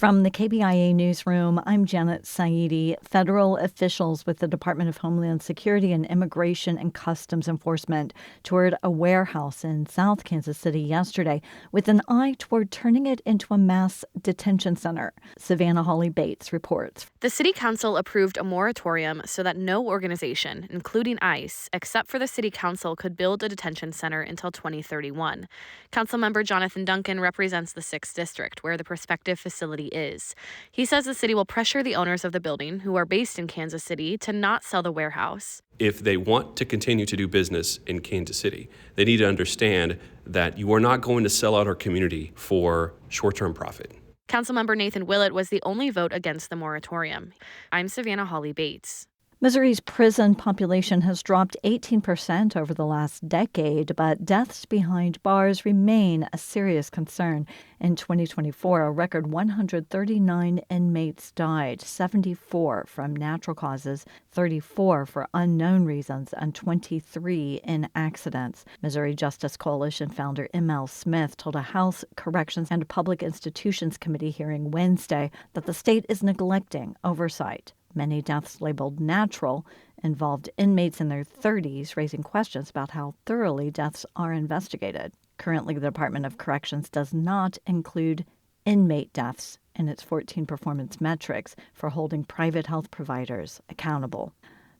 From the KBIA newsroom, I'm Janet Saidi. Federal officials with the Department of Homeland Security and Immigration and Customs Enforcement toured a warehouse in South Kansas City yesterday with an eye toward turning it into a mass detention center. Savannah Hawley-Bates reports. The City Council approved a moratorium so that no organization, including ICE, except for the City Council, could build a detention center until 2031. Councilmember Jonathan Duncan represents the 6th District, where the prospective facility is. He says the city will pressure the owners of the building, who are based in Kansas City, to not sell the warehouse. If they want to continue to do business in Kansas City, they need to understand that you are not going to sell out our community for short-term profit. Councilmember Nathan Willett was the only vote against the moratorium. I'm Savannah Hawley-Bates. Missouri's prison population has dropped 18% over the last decade, but deaths behind bars remain a serious concern. In 2024, a record 139 inmates died, 74 from natural causes, 34 for unknown reasons, and 23 in accidents. Missouri Justice Coalition founder M.L. Smith told a House Corrections and Public Institutions Committee hearing Wednesday that the state is neglecting oversight. Many deaths labeled natural involved inmates in their 30s, raising questions about how thoroughly deaths are investigated. Currently, the Department of Corrections does not include inmate deaths in its 14 performance metrics for holding private health providers accountable.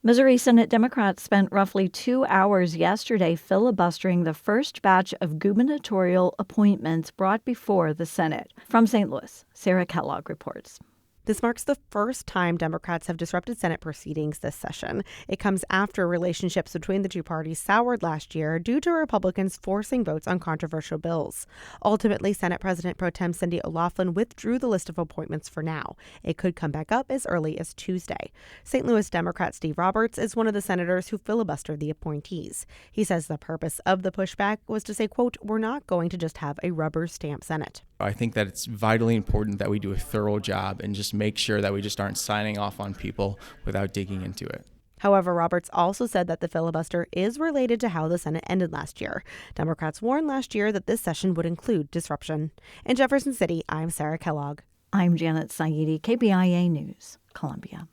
Missouri Senate Democrats spent roughly 2 hours yesterday filibustering the first batch of gubernatorial appointments brought before the Senate. From St. Louis, Sarah Kellogg reports. This marks the first time Democrats have disrupted Senate proceedings this session. It comes after relationships between the two parties soured last year due to Republicans forcing votes on controversial bills. Ultimately, Senate President Pro Tem Cindy O'Laughlin withdrew the list of appointments for now. It could come back up as early as Tuesday. St. Louis Democrat Steve Roberts is one of the senators who filibustered the appointees. He says the purpose of the pushback was to say, quote, "We're not going to just have a rubber stamp Senate." I think that it's vitally important that we do a thorough job and just make sure that we just aren't signing off on people without digging into it. However, Roberts also said that the filibuster is related to how the Senate ended last year. Democrats warned last year that this session would include disruption. In Jefferson City, I'm Sarah Kellogg. I'm Janet Saidi, KBIA News, Columbia.